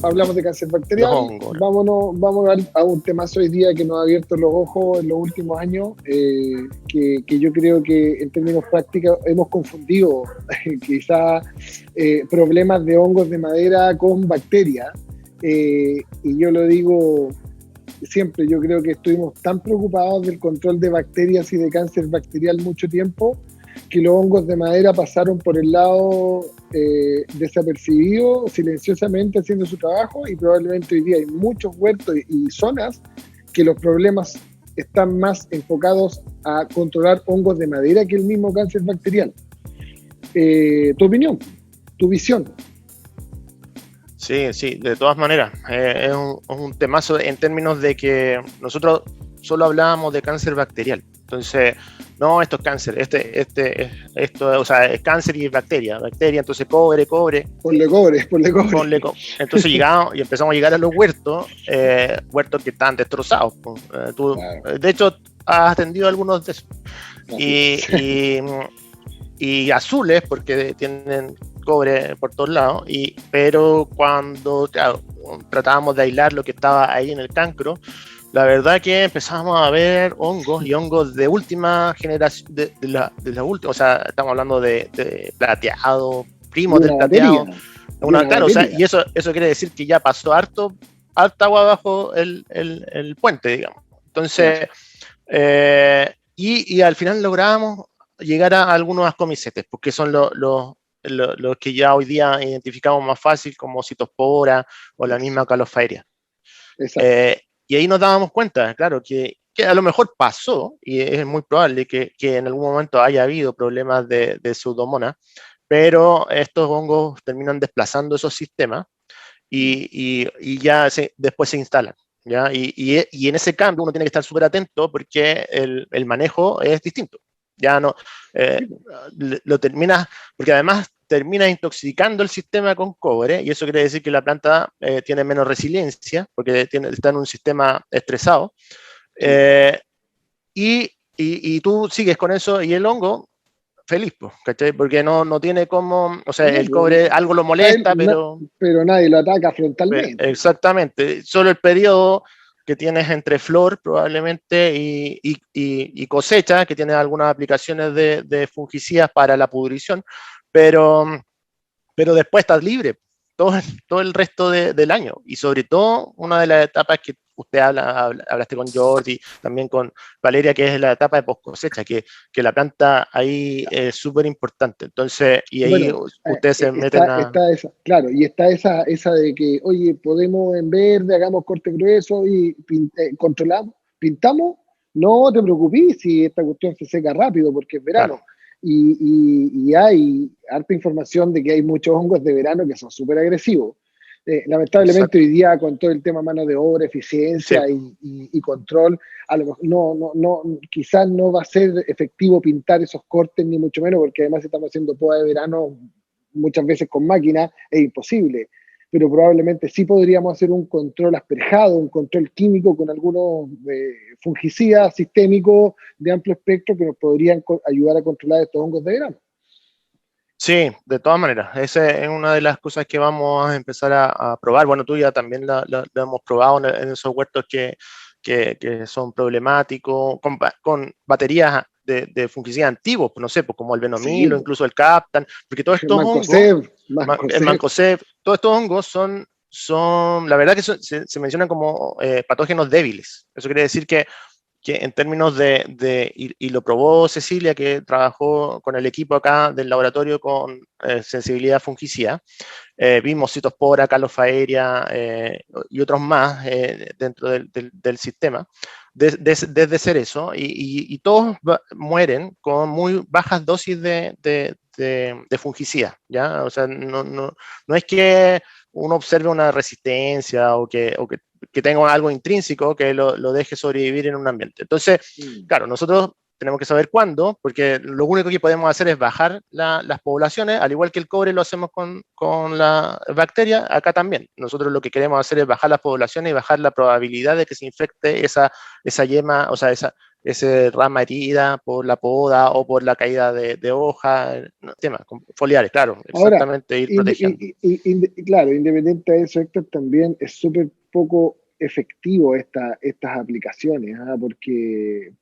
hablamos de cáncer los bacterial, hongos. vamos a un temazo hoy día que nos ha abierto los ojos en los últimos años, que yo creo que en términos prácticos hemos confundido quizás problemas de hongos de madera con bacterias, y yo lo digo siempre, yo creo que estuvimos tan preocupados del control de bacterias y de cáncer bacterial mucho tiempo, que los hongos de madera pasaron por el lado desapercibido, silenciosamente haciendo su trabajo, y probablemente hoy día hay muchos huertos y zonas que los problemas están más enfocados a controlar hongos de madera que el mismo cáncer bacterial. ¿Tu opinión? ¿Tu visión? Sí, sí, de todas maneras, es un temazo en términos de que nosotros solo hablábamos de cáncer bacterial. Entonces, no, esto es cáncer, esto, o sea, es cáncer y bacteria, entonces cobre. Ponle cobre. Entonces llegamos y empezamos a llegar a los huertos, huertos que están destrozados. Claro. De hecho, has atendido algunos de esos. Sí. Y azules, porque tienen cobre por todos lados, pero cuando tratábamos de aislar lo que estaba ahí en el cancro, la verdad que empezamos a ver hongos de última generación, de la última, o sea, estamos hablando de plateado, primos del plateado, claro, o sea, y eso quiere decir que ya pasó harta agua bajo el puente, digamos. Entonces, y al final logramos llegar a algunos ascomicetes, porque son los que ya hoy día identificamos más fácil, como Citospora o la misma Calofaeria. Y ahí nos dábamos cuenta, claro, que a lo mejor pasó, y es muy probable que en algún momento haya habido problemas de Pseudomonas, pero estos hongos terminan desplazando esos sistemas y ya después se instalan. ¿Ya? Y en ese cambio uno tiene que estar súper atento, porque el manejo es distinto. Ya no lo terminas, porque además termina intoxicando el sistema con cobre, y eso quiere decir que la planta tiene menos resiliencia, porque está en un sistema estresado, y tú sigues con eso, y el hongo feliz, ¿cachai? Porque no tiene cómo, o sea, el cobre algo lo molesta, pero nadie lo ataca frontalmente. Exactamente, solo el periodo que tienes entre flor probablemente y cosecha, que tienes algunas aplicaciones de fungicidas para la pudrición, pero después estás libre todo el resto del año. Y sobre todo, una de las etapas que usted hablaste con Jordi, también con Valeria, que es la etapa de post cosecha, que la planta ahí es súper importante. Entonces, y ahí ustedes se meten está esa, claro, y está esa de que, oye, podemos en verde, hagamos corte grueso y controlamos, pintamos. No te preocupes si esta cuestión se seca rápido, porque es verano. Claro. Y hay harta información de que hay muchos hongos de verano que son súper agresivos. Lamentablemente, hoy día, con todo el tema mano de obra, eficiencia y control, a lo mejor quizás no va a ser efectivo pintar esos cortes, ni mucho menos, porque además estamos haciendo poda de verano muchas veces con máquina, es imposible. Pero probablemente sí podríamos hacer un control asperjado, un control químico con algunos fungicidas sistémicos de amplio espectro que nos podrían ayudar a controlar estos hongos de verano. Sí, de todas maneras, esa es una de las cosas que vamos a empezar a probar. Bueno, tú ya también la hemos probado en esos huertos que son problemáticos, con baterías de fungicidas antiguos, no sé, pues como el Benomil o incluso el Captan, porque todos estos hongos, el Mancozeb, todos estos hongos son la verdad que se mencionan como patógenos débiles. Eso quiere decir que en términos y lo probó Cecilia, que trabajó con el equipo acá del laboratorio con sensibilidad fungicida, vimos Citospora, Calofaeria y otros más dentro del sistema, desde cerezo, y todos mueren con muy bajas dosis de fungicida, ¿ya? O sea, no es que uno observe una resistencia o que tenga algo intrínseco que lo deje sobrevivir en un ambiente. Entonces, claro, nosotros tenemos que saber cuándo, porque lo único que podemos hacer es bajar las poblaciones, al igual que el cobre lo hacemos con la bacteria, acá también. Nosotros lo que queremos hacer es bajar las poblaciones y bajar la probabilidad de que se infecte esa yema, o sea, esa rama herida por la poda o por la caída de hoja, temas foliares, claro, Ahora, exactamente, ir protegiendo. claro, independiente de eso, Héctor, también es súper poco efectivo estas aplicaciones, ¿ah? Porque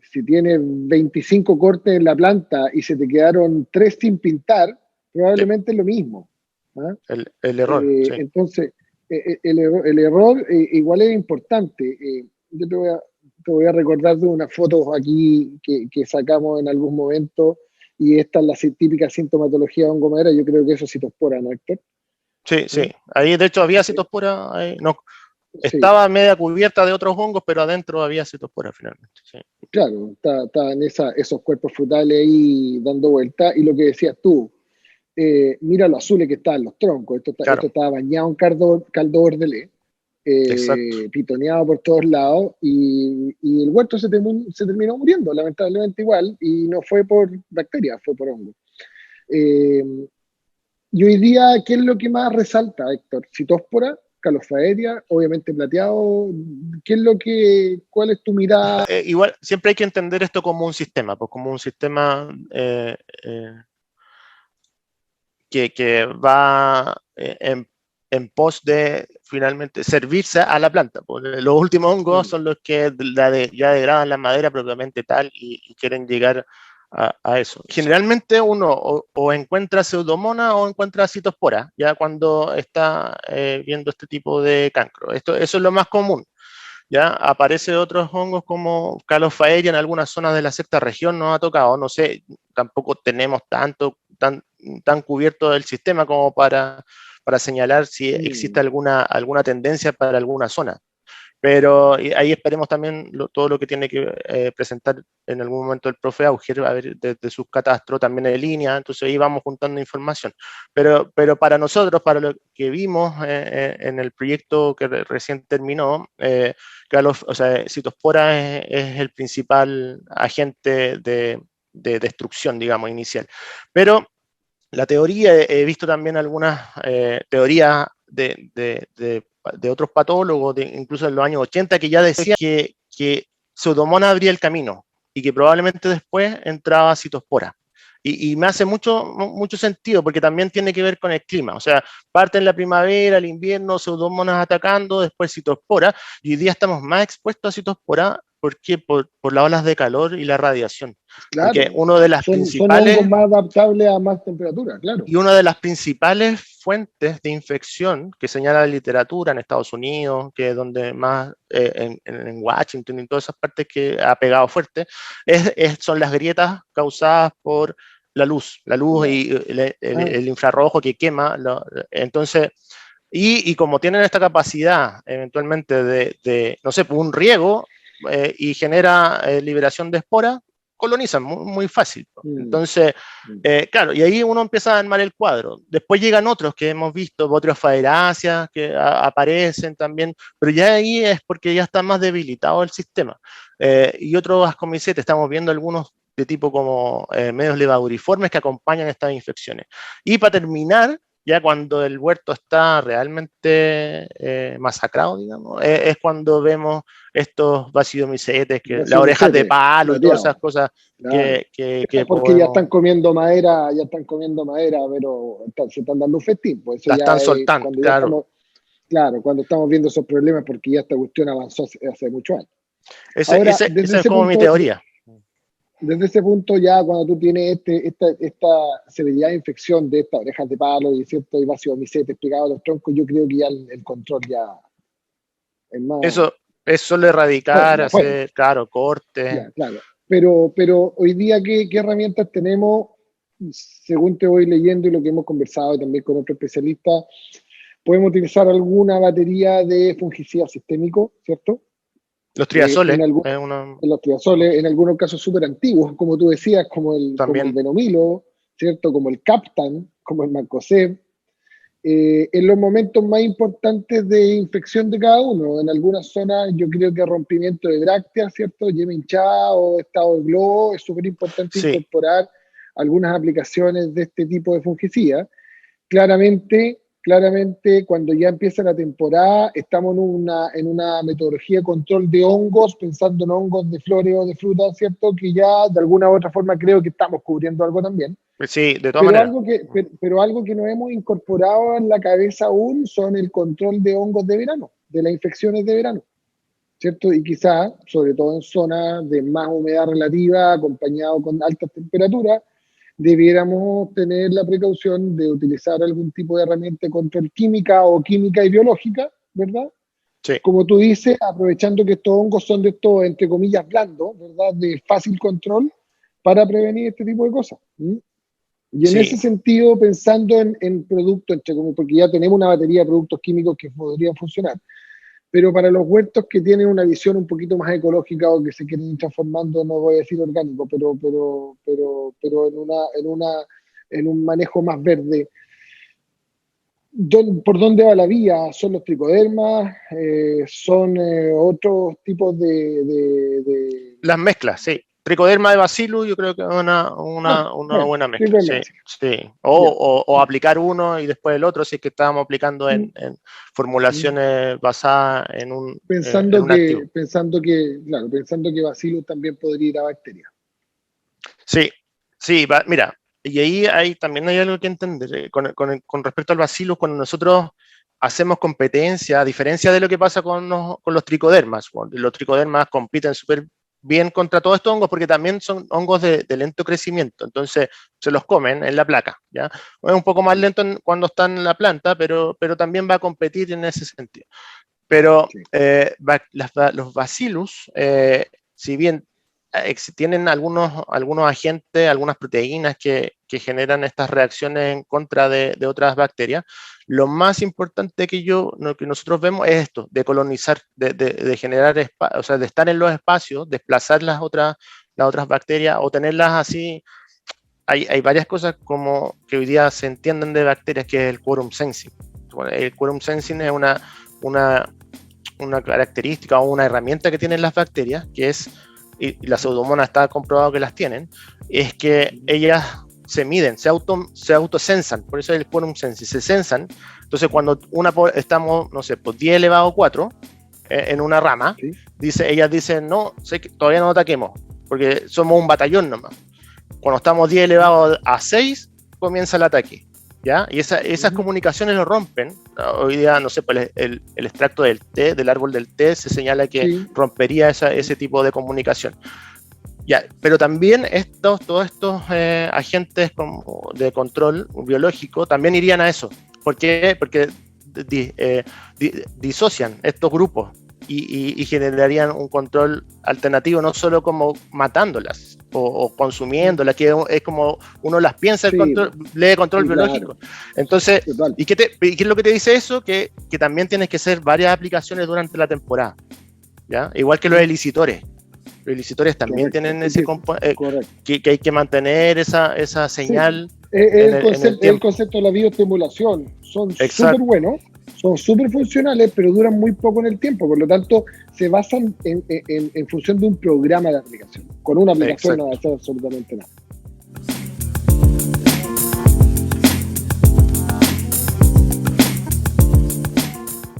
si tienes 25 cortes en la planta y se te quedaron 3 sin pintar, probablemente es lo mismo, ¿ah? El error, sí. Entonces, el error igual es importante. Yo te voy a recordar de unas fotos aquí que sacamos en algún momento, y esta es la típica sintomatología de hongo madera. Yo creo que eso es citospora, ¿no, Héctor? Sí, sí. Ahí de hecho había citospora, no, Sí, estaba media cubierta de otros hongos, pero adentro había citospora finalmente. Sí. claro, estaban esos cuerpos frutales ahí dando vuelta. Y lo que decías tú, mira lo azules que estaban los troncos. Claro. Esto estaba bañado en caldo bordelé, Exacto. pitoneado por todos lados, y el huerto se terminó muriendo, lamentablemente igual, y no fue por bacterias, fue por hongo. Y hoy día, ¿qué es lo que más resalta, Héctor? Citóspora, Calofaeria, obviamente plateado. ¿Cuál es tu mirada? Igual, siempre hay que entender esto como un sistema, pues como un sistema que va en pos de finalmente servirse a la planta. Pues los últimos hongos son los que ya degradan la madera propiamente tal y quieren llegar a eso. Generalmente uno o encuentra pseudomonas o encuentra citospora, ya cuando está viendo este tipo de cancro. Eso es lo más común. Ya aparece otros hongos como Calofaeria en algunas zonas de la sexta región, nos ha tocado, no sé, tampoco tenemos tan cubierto el sistema como para señalar si existe alguna tendencia para alguna zona. Pero ahí esperemos también todo lo que tiene que presentar en algún momento el profe Auger, a ver, desde sus catastros también en línea, entonces ahí vamos juntando información. Pero para nosotros, para lo que vimos en el proyecto que recién terminó, Citospora es el principal agente de destrucción, digamos, inicial. Pero la teoría, he visto también algunas teorías de otros patólogos, incluso en los años 80, que ya decían que Pseudomonas abría el camino y que probablemente después entraba Citospora. Y me hace mucho sentido, porque también tiene que ver con el clima. O sea, parte en la primavera, el invierno, Pseudomonas atacando, después Citospora, y hoy día estamos más expuestos a Citospora. ¿Por qué? Por las olas de calor y la radiación. Claro, Porque uno de las son hongos más adaptables a más temperatura, claro. Y una de las principales fuentes de infección que señala la literatura en Estados Unidos, que es donde más, en Washington y en todas esas partes que ha pegado fuerte, son las grietas causadas por la luz y el infrarrojo que quema. Entonces, y como tienen esta capacidad eventualmente no sé, un riego y genera liberación de esporas, colonizan muy fácil. Entonces, claro, y ahí uno empieza a armar el cuadro. Después llegan otros que hemos visto, otros faeráceas que aparecen también, pero ya ahí es porque ya está más debilitado el sistema. Y otros ascomicetes, estamos viendo algunos de tipo como medios levaduriformes que acompañan estas infecciones. Y para terminar, ya cuando el huerto está realmente masacrado, digamos, es cuando vemos estos basidomicetes, las orejas de palo y todas esas cosas que porque podemos... ya están comiendo madera, pero se están dando un festín. Pues eso la ya están soltando, cuando claro. estamos, claro, cuando estamos viendo esos problemas, porque ya esta cuestión avanzó hace muchos años. Esa es como mi teoría. Desde ese punto, ya cuando tú tienes esta severidad de infección de estas orejas de palo y ciertos basidomicetes pegados a los troncos, yo creo que ya el control ya es más... Eso solo erradicar, hacer, claro, cortes. Claro. Pero hoy día, ¿qué herramientas tenemos? Según te voy leyendo y lo que hemos conversado también con otros especialistas, podemos utilizar alguna batería de fungicida sistémico, ¿cierto? Los triazoles. En los triazoles, en algunos casos súper antiguos, como tú decías, como el Benomilo, ¿cierto? Como el Captan, como el Mancozeb. en los momentos más importantes de infección de cada uno. En algunas zonas yo creo que rompimiento de brácteas, ¿cierto? Yema hinchada o estado de globo, es súper importante Sí, incorporar algunas aplicaciones de este tipo de fungicida. Claramente, cuando ya empieza la temporada, estamos en una metodología de control de hongos, pensando en hongos de flores o de frutas, ¿cierto? Que ya de alguna u otra forma creo que estamos cubriendo algo también. sí, de todas maneras. Pero algo que no hemos incorporado en la cabeza aún son el control de hongos de verano, de las infecciones de verano, ¿cierto? Y quizás, sobre todo en zonas de más humedad relativa, acompañado con altas temperaturas, debiéramos tener la precaución de utilizar algún tipo de herramienta de control química o química y biológica, ¿verdad? Sí, Como tú dices, aprovechando que estos hongos son de estos, entre comillas, blandos, ¿verdad? De fácil control para prevenir este tipo de cosas. Y en ese sí, sentido, pensando en productos, entre comillas, porque ya tenemos una batería de productos químicos que podrían funcionar, pero para los huertos que tienen una visión un poquito más ecológica o que se quieren ir transformando, no voy a decir orgánico, pero en un manejo más verde. ¿Por dónde va la vía? ¿Son los tricodermas? ¿Son otros tipos de... las mezclas, sí. Tricoderma de Bacillus, yo creo que es una Bueno, buena mezcla, tricoderma sí, básica. sí. Ya. O aplicar uno y después el otro, si es que estábamos aplicando Mm, en mm. formulaciones basadas en un activo. Pensando que Bacillus también podría ir a bacterias. Sí, sí, mira, y ahí también hay algo que entender. Con respecto al bacillus, cuando nosotros hacemos competencia, a diferencia de lo que pasa con los tricodermas, los tricodermas compiten súper bien contra todos estos hongos porque también son hongos de lento crecimiento, entonces se los comen en la placa, ¿ya? Es un poco más lento cuando están en la planta, pero también va a competir en ese sentido. Pero Sí. los bacillus, si bien tienen algunos agentes, algunas proteínas que generan estas reacciones en contra de otras bacterias, lo más importante que nosotros vemos es esto, de colonizar, de generar, o sea, de estar en los espacios, desplazar las otras bacterias o tenerlas así. Hay varias cosas como que hoy día se entienden de bacterias, que es el quorum sensing. Bueno, el quorum sensing es una, una característica o una herramienta que tienen las bacterias, que es, y la pseudomonas está comprobado que las tienen, es que ellas se miden, se autosensan, por eso es el quorum sensing, se sensan. Entonces, cuando estamos, no sé, pues 10 elevado a 4 en una rama, ¿Sí? ellas dicen, no, sé que todavía no ataquemos, porque somos un batallón nomás. Cuando estamos 10 elevado a 6, comienza el ataque. ¿Ya? Y esas comunicaciones lo rompen. Hoy día, no sé, pues el extracto del té, del árbol del té, se señala que Sí. rompería ese tipo de comunicación. Ya, pero también todos estos agentes de control biológico también irían a eso. ¿Por qué? Porque disocian estos grupos y generarían un control alternativo, no solo como matándolas o consumiéndolas, que es como uno las piensa, Sí, lee control sí, biológico. claro. Entonces, Total. ¿y qué es lo que te dice eso? Que también tienes que hacer varias aplicaciones durante la temporada, ¿ya? Igual que los elicitores. Los elicitores también Correcto. tienen ese Correcto. que hay que mantener esa Sí, señal en el el tiempo. concepto de la bioestimulación. Son súper Exacto, buenos, son súper funcionales, pero duran muy poco en el tiempo. Por lo tanto, se basan en función de un programa de aplicación. Con una aplicación no va a exacto. hacer absolutamente nada.